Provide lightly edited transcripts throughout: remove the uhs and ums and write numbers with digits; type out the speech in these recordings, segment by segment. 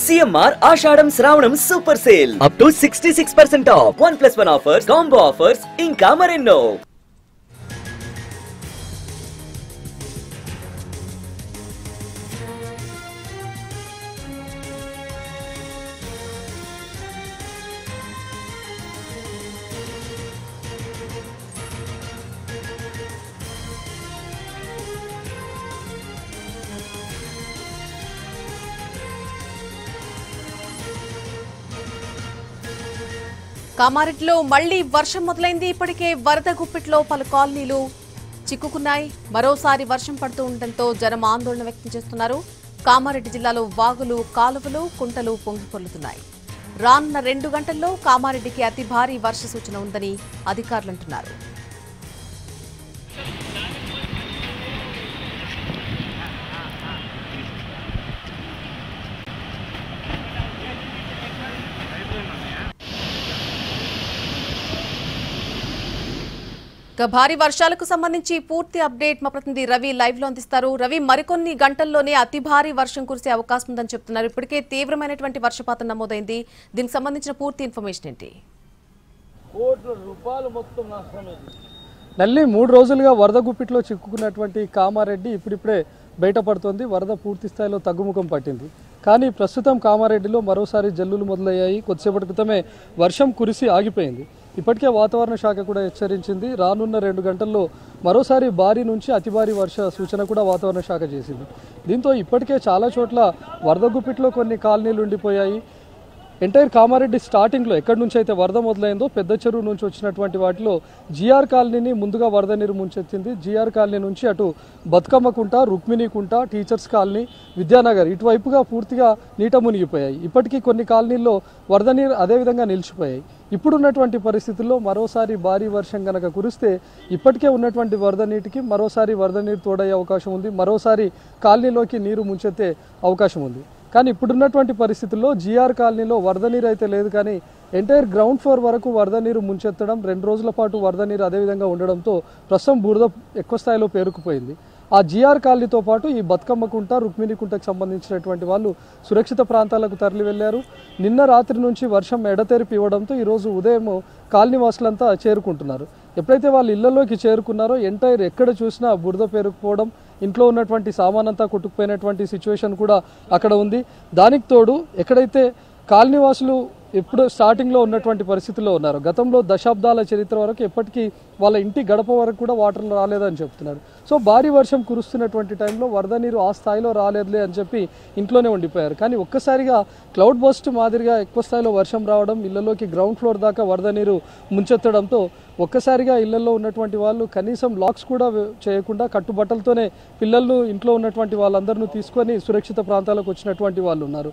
CMR Ashadam Shravanam Super Sale up to 66% off. 1+1 offers, combo offers, inka marenno. కామారెడ్డిలో మళ్లీ వర్షం మొదలైంది. ఇప్పటికే వరద గుప్పిట్లో పలు కాలనీలు చిక్కుకున్నాయి. మరోసారి వర్షం పడుతూ ఉండడంతో జనం ఆందోళన వ్యక్తం చేస్తున్నారు. కామారెడ్డి జిల్లాలో వాగులు, కాలువలు, కుంటలు పొంగిపొర్లుతున్నాయి. రానున్న 2 గంటల్లో కామారెడ్డికి అతి భారీ వర్ష సూచన ఉందని అధికారులు అంటున్నారు. భారీ వర్షాలకు సంబంధించి పూర్తి అప్డేట్ మా ప్రతినిధి రవి లైవ్ లో అందిస్తారు. రవి, మరికొన్ని గంటల్లోనే అతి భారీ వర్షం కురిసే అవకాశం ఉందని చెప్తున్నారు. ఇప్పటికే తీవ్రమైనటువంటి వర్షపాతం నమోదైంది. దీనికి సంబంధించిన పూర్తి ఇన్ఫర్మేషన్ ఏంటి? నల్లి 3 రోజులుగా వరద గుప్పిట్లో చిక్కుకున్నటువంటి కామారెడ్డి ఇప్పుడిప్పుడే బయటపడుతోంది. వరద పూర్తి స్థాయిలో తగ్గుముఖం పట్టింది. కానీ ప్రస్తుతం కామారెడ్డిలో మరోసారి జల్లులు మొదలయ్యాయి. కొద్దిసేపటి క్రితమే వర్షం కురిసి ఆగిపోయింది. ఇప్పటికే వాతావరణ శాఖ కూడా హెచ్చరించింది. రానున్న 2 గంటల్లో మరోసారి భారీ నుంచి అతి భారీ వర్ష సూచన కూడా వాతావరణ శాఖ చేసింది. దీంతో ఇప్పటికే చాలా చోట్ల వరద గుప్పిట్లో కొన్ని కాలనీలు ఉండిపోయాయి. ఎంటైర్ కామారెడ్డి స్టార్టింగ్లో ఎక్కడి నుంచి అయితే వరద మొదలైందో పెద్ద చెరువు నుంచి వచ్చినటువంటి వాటిలో జిఆర్ కాలనీని ముందుగా వరద నీరు ముంచెత్తింది. జిఆర్ కాలనీ నుంచి అటు బతుకమ్మకుంట, రుక్మిణికుంట, టీచర్స్ కాలనీ, విద్యానగర్ ఇటువైపుగా పూర్తిగా నీట మునిగిపోయాయి. ఇప్పటికీ కొన్ని కాలనీల్లో వరద నీరు అదేవిధంగా నిలిచిపోయాయి. ఇప్పుడున్నటువంటి పరిస్థితుల్లో మరోసారి భారీ వర్షం కనుక కురిస్తే ఇప్పటికే ఉన్నటువంటి వరద నీటికి మరోసారి వరద నీరు తోడయ్యే అవకాశం ఉంది. మరోసారి కాలనీలోకి నీరు ముంచెత్తే అవకాశం ఉంది. కానీ ఇప్పుడున్నటువంటి పరిస్థితుల్లో జిఆర్ కాలనీలో వరద నీరు అయితే లేదు. కానీ ఎంటైర్ గ్రౌండ్ ఫ్లోర్ వరకు వరద నీరు ముంచెత్తడం, 2 రోజుల పాటు వరద నీరు అదేవిధంగా ఉండడంతో ప్రస్తుతం బురద ఎక్కువ స్థాయిలో పేరుకుపోయింది. ఆ జిఆర్ కాలనీతో పాటు ఈ బతుకమ్మకుంట, రుక్మిణికుంటకు సంబంధించినటువంటి వాళ్ళు సురక్షిత ప్రాంతాలకు తరలి వెళ్లారు. నిన్న రాత్రి నుంచి వర్షం ఎడతెరిపి ఇవ్వడంతో ఈరోజు ఉదయం కాలనీ వాసులంతా చేరుకుంటున్నారు. ఎప్పుడైతే వాళ్ళు ఇళ్లలోకి చేరుకున్నారో ఎంటైర్ ఎక్కడ చూసినా బురద పేరుకుపోవడం, ఇంట్లో ఉన్నటువంటి సామానంతా కొట్టుకుపోయినటువంటి సిచ్యువేషన్ కూడా అక్కడ ఉంది. దానికి తోడు ఎక్కడైతే కాలనీ వాసులు ఎప్పుడు స్టార్టింగ్లో ఉన్నటువంటి పరిస్థితుల్లో ఉన్నారు, గతంలో దశాబ్దాల చరిత్ర వరకు ఎప్పటికీ వాళ్ళ ఇంటి గడప వరకు కూడా వాటర్ రాలేదని చెప్తున్నారు. సో భారీ వర్షం కురుస్తున్నటువంటి టైంలో వరద నీరు ఆ స్థాయిలో రాలేదులే అని చెప్పి ఇంట్లోనే ఉండిపోయారు. కానీ ఒక్కసారిగా క్లౌడ్ బస్ట్ మాదిరిగా ఎక్కువ స్థాయిలో వర్షం రావడం, ఇళ్లలోకి గ్రౌండ్ ఫ్లోర్ దాకా వరద నీరు ముంచెత్తడంతో ఒక్కసారిగా ఇళ్లలో ఉన్నటువంటి వాళ్ళు కనీసం లాక్స్ కూడా చేయకుండా కట్టుబట్టలతోనే పిల్లలను, ఇంట్లో ఉన్నటువంటి వాళ్ళందరినీ తీసుకొని సురక్షిత ప్రాంతాలకు వచ్చినటువంటి వాళ్ళు ఉన్నారు.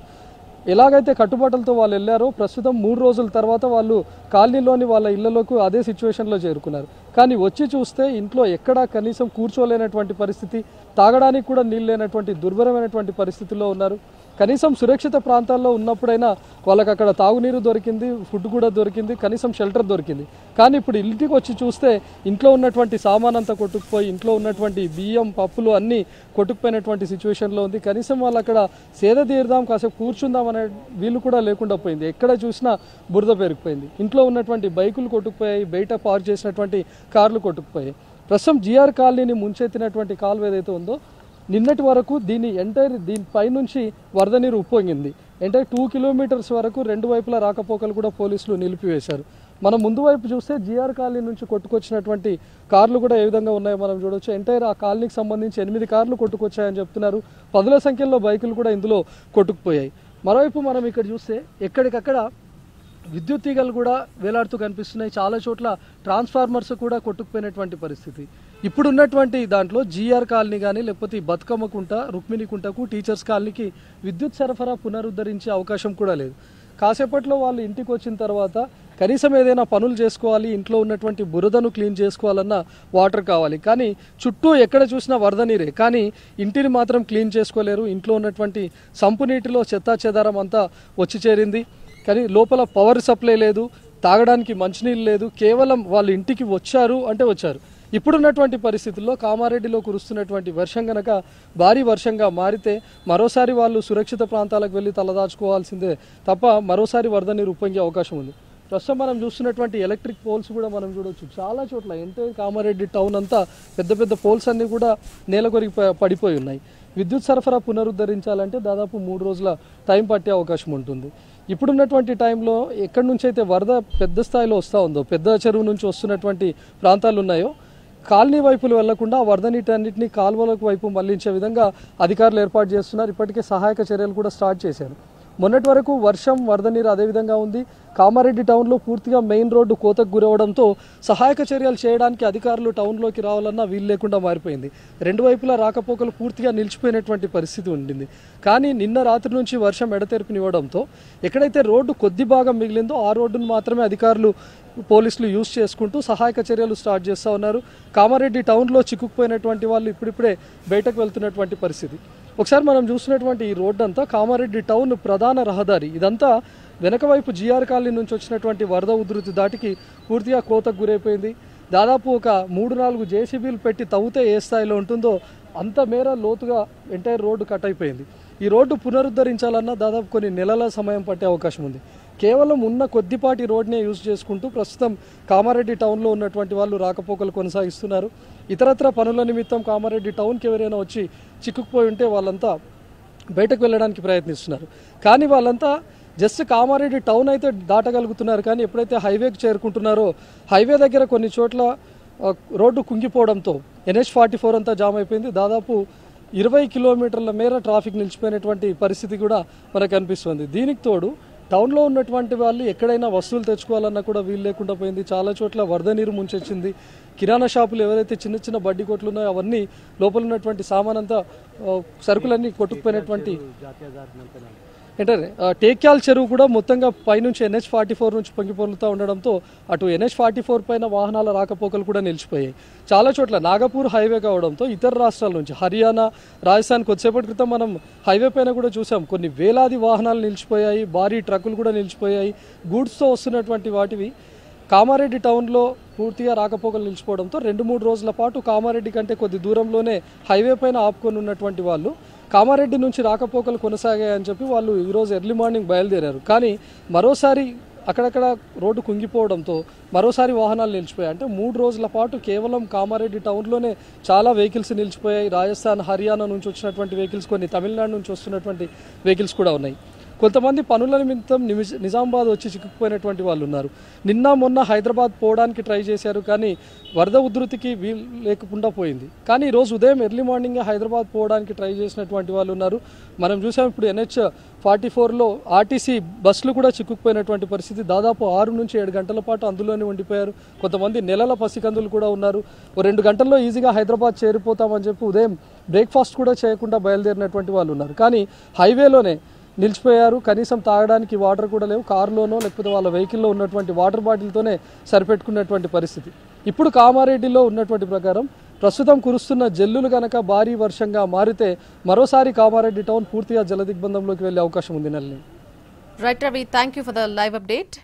ఎలాగైతే కట్టుబాట్లతో వాళ్ళు వెళ్ళారో ప్రస్తుతం 3 రోజుల తర్వాత వాళ్ళు కాలనీలోని వాళ్ళ ఇళ్లలోకి అదే సిచ్యువేషన్లో చేరుకున్నారు. కానీ వచ్చి చూస్తే ఇంట్లో ఎక్కడా కనీసం కూర్చోలేనటువంటి పరిస్థితి, తాగడానికి కూడా నీళ్ళు లేనటువంటి దుర్భరమైనటువంటి పరిస్థితుల్లో ఉన్నారు. కనీసం సురక్షిత ప్రాంతాల్లో ఉన్నప్పుడైనా వాళ్ళకి అక్కడ తాగునీరు దొరికింది, ఫుడ్ కూడా దొరికింది, కనీసం షెల్టర్ దొరికింది. కానీ ఇప్పుడు ఇంటికి వచ్చి చూస్తే ఇంట్లో ఉన్నటువంటి సామాన్ అంతా కొట్టుకుపోయి, ఇంట్లో ఉన్నటువంటి బియ్యం, పప్పులు అన్నీ కొట్టుకుపోయినటువంటి సిచ్యువేషన్లో ఉంది. కనీసం వాళ్ళు అక్కడ సేద తీరుదాం, కాసేపు కూర్చుందాం అనే వీళ్ళు కూడా లేకుండా పోయింది. ఎక్కడ చూసినా బురద పెరిగిపోయింది. ఇంట్లో ఉన్నటువంటి బైకులు కొట్టుకుపోయాయి, బయట పార్క్ చేసినటువంటి కార్లు కొట్టుకుపోయాయి. ప్రస్తుతం జిఆర్ కాలనీని ముంచెత్తినటువంటి కాలువ ఏదైతే ఉందో నిన్నటి వరకు దీనిపై నుంచి వరద నీరు ఉప్పొంగింది. ఎంటైర్ 2 కిలోమీటర్స్ వరకు 2 వైపులా రాకపోకలు కూడా పోలీసులు నిలిపివేశారు. మనం ముందు వైపు చూస్తే జిఆర్ కాలనీ నుంచి కొట్టుకొచ్చినటువంటి కార్లు కూడా ఏ విధంగా ఉన్నాయో మనం చూడవచ్చు. ఎంటైర్ ఆ కాలనీకి సంబంధించి 8 కార్లు కొట్టుకొచ్చాయని చెప్తున్నారు. 10ల సంఖ్యలో బైకులు కూడా ఇందులో కొట్టుకుపోయాయి. మరోవైపు మనం ఇక్కడ చూస్తే ఎక్కడికక్కడ విద్యుత్ తీగలు కూడా వేలాడుతూ కనిపిస్తున్నాయి. చాలా చోట్ల ట్రాన్స్ఫార్మర్స్ కూడా కొట్టుకుపోయినటువంటి పరిస్థితి. ఇప్పుడున్నటువంటి దాంట్లో జిఆర్ కాలనీ కానీ లేకపోతే బతుకమ్మకుంట, రుక్మిణికుంటకు, టీచర్స్ కాలనీకి విద్యుత్ సరఫరా పునరుద్ధరించే అవకాశం కూడా లేదు. కాసేపట్లో వాళ్ళు ఇంటికి వచ్చిన తర్వాత కనీసం ఏదైనా పనులు చేసుకోవాలి, ఇంట్లో ఉన్నటువంటి బురదను క్లీన్ చేసుకోవాలన్నా వాటర్ కావాలి. కానీ చుట్టూ ఎక్కడ చూసినా వరద నీరే, కానీ ఇంటిని మాత్రం క్లీన్ చేసుకోలేరు. ఇంట్లో ఉన్నటువంటి సంపు నీటిలో చెత్తా చెదారం అంతా వచ్చి చేరింది. కానీ లోపల పవర్ సప్లై లేదు, తాగడానికి మంచినీళ్ళు లేదు. కేవలం వాళ్ళు ఇంటికి వచ్చారు అంటే వచ్చారు. ఇప్పుడున్నటువంటి పరిస్థితుల్లో కామారెడ్డిలో కురుస్తున్నటువంటి వర్షం గనక భారీ వర్షంగా మారితే మరోసారి వాళ్ళు సురక్షిత ప్రాంతాలకు వెళ్ళి తలదాచుకోవాల్సిందే తప్ప మరోసారి వరద నీరు ఉప్పొంగే అవకాశం ఉంది. ప్రస్తుతం మనం చూస్తున్నటువంటి ఎలక్ట్రిక్ పోల్స్ కూడా మనం చూడవచ్చు. చాలా చోట్ల ఎంటైర్ కామారెడ్డి టౌన్ అంతా పెద్ద పెద్ద పోల్స్ అన్నీ కూడా నేలకొరికి పడిపోయి ఉన్నాయి. విద్యుత్ సరఫరా పునరుద్ధరించాలంటే దాదాపు 3 రోజుల టైం పట్టే అవకాశం ఉంటుంది. ఇప్పుడున్నటువంటి టైంలో ఎక్కడి నుంచి అయితే వరద పెద్ద స్థాయిలో వస్తూ ఉందో, పెద్ద చెరువు నుంచి వస్తున్నటువంటి ప్రాంతాలు ఉన్నాయో, కాలనీ వైపులు వెళ్లకుండా వరద నీటి అన్నింటినీ కాలువలకు వైపు మళ్లించే విధంగా అధికారులు ఏర్పాటు చేస్తున్నారు. ఇప్పటికే సహాయక చర్యలు కూడా స్టార్ట్ చేశారు. మొన్నటి వరకు వర్షం వరద నీరు అదేవిధంగా ఉంది. కామారెడ్డి టౌన్లో పూర్తిగా మెయిన్ రోడ్డు కోతకు గురవడంతో సహాయక చర్యలు చేయడానికి అధికారులు టౌన్లోకి రావాలన్నా వీలు లేకుండా మారిపోయింది. రెండు వైపులా రాకపోకలు పూర్తిగా నిలిచిపోయినటువంటి పరిస్థితి ఉండింది. కానీ నిన్న రాత్రి నుంచి వర్షం ఎడతెరిపినివ్వడంతో ఎక్కడైతే రోడ్డు కొద్ది భాగం మిగిలిందో ఆ రోడ్డును మాత్రమే అధికారులు పోలీసులు యూజ్ చేసుకుంటూ సహాయక చర్యలు స్టార్ట్ చేస్తూ ఉన్నారు. కామారెడ్డి టౌన్లో చిక్కుకుపోయినటువంటి వాళ్ళు ఇప్పుడిప్పుడే బయటకు వెళ్తున్నటువంటి పరిస్థితి. ఒకసారి మనం చూసినటువంటి ఈ రోడ్డు అంతా కామారెడ్డి టౌన్ ప్రధాన రహదారి. ఇదంతా వెనక వైపు జిఆర్ కాలనీ నుంచి వచ్చినటువంటి వరద ఉధృతి దాటికి పూర్తిగా కోతకు గురైపోయింది. దాదాపు ఒక 3-4 జేసీబీలు పెట్టి తవ్వుతే ఏ స్థాయిలో ఉంటుందో అంత మేర లోతుగా ఎంటైర్ రోడ్డు కట్ అయిపోయింది. ఈ రోడ్డు పునరుద్ధరించాలన్నా దాదాపు కొన్ని నెలల సమయం పట్టే అవకాశం ఉంది. కేవలం ఉన్న కొద్దిపాటి రోడ్నే యూజ్ చేసుకుంటూ ప్రస్తుతం కామారెడ్డి టౌన్లో ఉన్నటువంటి వాళ్ళు రాకపోకలు కొనసాగిస్తున్నారు. ఇతరత్ర పనుల నిమిత్తం కామారెడ్డి టౌన్కి ఎవరైనా వచ్చి చిక్కుకుపోయి ఉంటే వాళ్ళంతా బయటకు వెళ్ళడానికి ప్రయత్నిస్తున్నారు. కానీ వాళ్ళంతా జస్ట్ కామారెడ్డి టౌన్ అయితే దాటగలుగుతున్నారు. కానీ ఎప్పుడైతే హైవేకి చేరుకుంటున్నారో హైవే దగ్గర కొన్ని చోట్ల రోడ్డు కుంగిపోవడంతో NH44 అంతా జామ్ అయిపోయింది. దాదాపు 20 కిలోమీటర్ల మేర ట్రాఫిక్ నిలిచిపోయినటువంటి పరిస్థితి కూడా మనకు కనిపిస్తుంది. దీనికి తోడు టౌన్లో ఉన్నటువంటి వాళ్ళు ఎక్కడైనా వస్తువులు తెచ్చుకోవాలన్నా కూడా వీలు లేకుండా పోయింది. చాలా చోట్ల వరద నీరు ముంచెచ్చింది. కిరాణా షాపులు ఎవరైతే చిన్న చిన్న బడ్డీ కొట్లు ఉన్నాయో అవన్నీ లోపల ఉన్నటువంటి సామాన్ అంతా సరుకులన్నీ కొట్టుకుపోయినటువంటి ఏంటంటే టేక్యాల్ చెరువు కూడా మొత్తంగా పైనుంచి NH44 నుంచి పొంగిపొర్లుతూ ఉండడంతో అటు NH44 పైన వాహనాల రాకపోకలు కూడా నిలిచిపోయాయి. చాలా చోట్ల నాగపూర్ హైవే కావడంతో ఇతర రాష్ట్రాల నుంచి హర్యానా, రాజస్థాన్ కొద్దిసేపటి క్రితం మనం హైవే పైన కూడా చూసాం. కొన్ని వేలాది వాహనాలు నిలిచిపోయాయి, భారీ ట్రక్కులు కూడా నిలిచిపోయాయి. గూడ్స్తో వస్తున్నటువంటి వాటివి కామారెడ్డి టౌన్లో పూర్తిగా రాకపోకలు నిలిచిపోవడంతో 2-3 రోజుల పాటు కామారెడ్డి కంటే కొద్ది దూరంలోనే హైవే పైన ఆపుకొని ఉన్నటువంటి వాళ్ళు కామారెడ్డి నుంచి రాకపోకలు కొనసాగాయని చెప్పి వాళ్ళు ఈరోజు ఎర్లీ మార్నింగ్ బయలుదేరారు. కానీ మరోసారి అక్కడక్కడ రోడ్డు కుంగిపోవడంతో మరోసారి వాహనాలు నిలిచిపోయాయి. అంటే 3 రోజుల పాటు కేవలం కామారెడ్డి టౌన్లోనే చాలా వెహికల్స్ నిలిచిపోయాయి. రాజస్థాన్, హర్యానా నుంచి వచ్చినటువంటి వెహికల్స్, కొన్ని తమిళనాడు నుంచి వస్తున్నటువంటి వెహికల్స్ కూడా ఉన్నాయి. కొంతమంది పనుల నిమిత్తం నిజామాబాద్ వచ్చి చిక్కుకుపోయినటువంటి వాళ్ళు ఉన్నారు. నిన్న మొన్న హైదరాబాద్ పోవడానికి ట్రై చేశారు, కానీ వరద ఉధృతికి వీలు లేకుండా పోయింది. కానీ ఈరోజు ఉదయం ఎర్లీ మార్నింగ్ హైదరాబాద్ పోవడానికి ట్రై చేసినటువంటి వాళ్ళు ఉన్నారు. మనం చూసాం ఇప్పుడు NH44లో ఆర్టీసీ బస్సులు కూడా చిక్కుకుపోయినటువంటి పరిస్థితి. దాదాపు 6 నుంచి 7 గంటల పాటు అందులోనే ఉండిపోయారు. కొంతమంది నెలల పసికందులు కూడా ఉన్నారు. 2 గంటల్లో ఈజీగా హైదరాబాద్ చేరిపోతామని చెప్పి ఉదయం బ్రేక్ఫాస్ట్ కూడా చేయకుండా బయలుదేరినటువంటి వాళ్ళు ఉన్నారు. కానీ హైవేలోనే నిలిచిపోయారు. కనీసం తాగడానికి వాటర్ కూడా లేవు. కారులోనో లేకపోతే వాళ్ళ వెహికల్లో ఉన్నటువంటి వాటర్ బాటిల్తోనే సరిపెట్టుకున్నటువంటి పరిస్థితి. ఇప్పుడు కామారెడ్డిలో ఉన్నటువంటి ప్రకారం ప్రస్తుతం కురుస్తున్న జల్లులు కనుక భారీ వర్షంగా మారితే మరోసారి కామారెడ్డి టౌన్ పూర్తిగా జలదిగ్బంధంలోకి వెళ్ళే అవకాశం ఉంది. నల్లి right Ravi, thank you for the live update.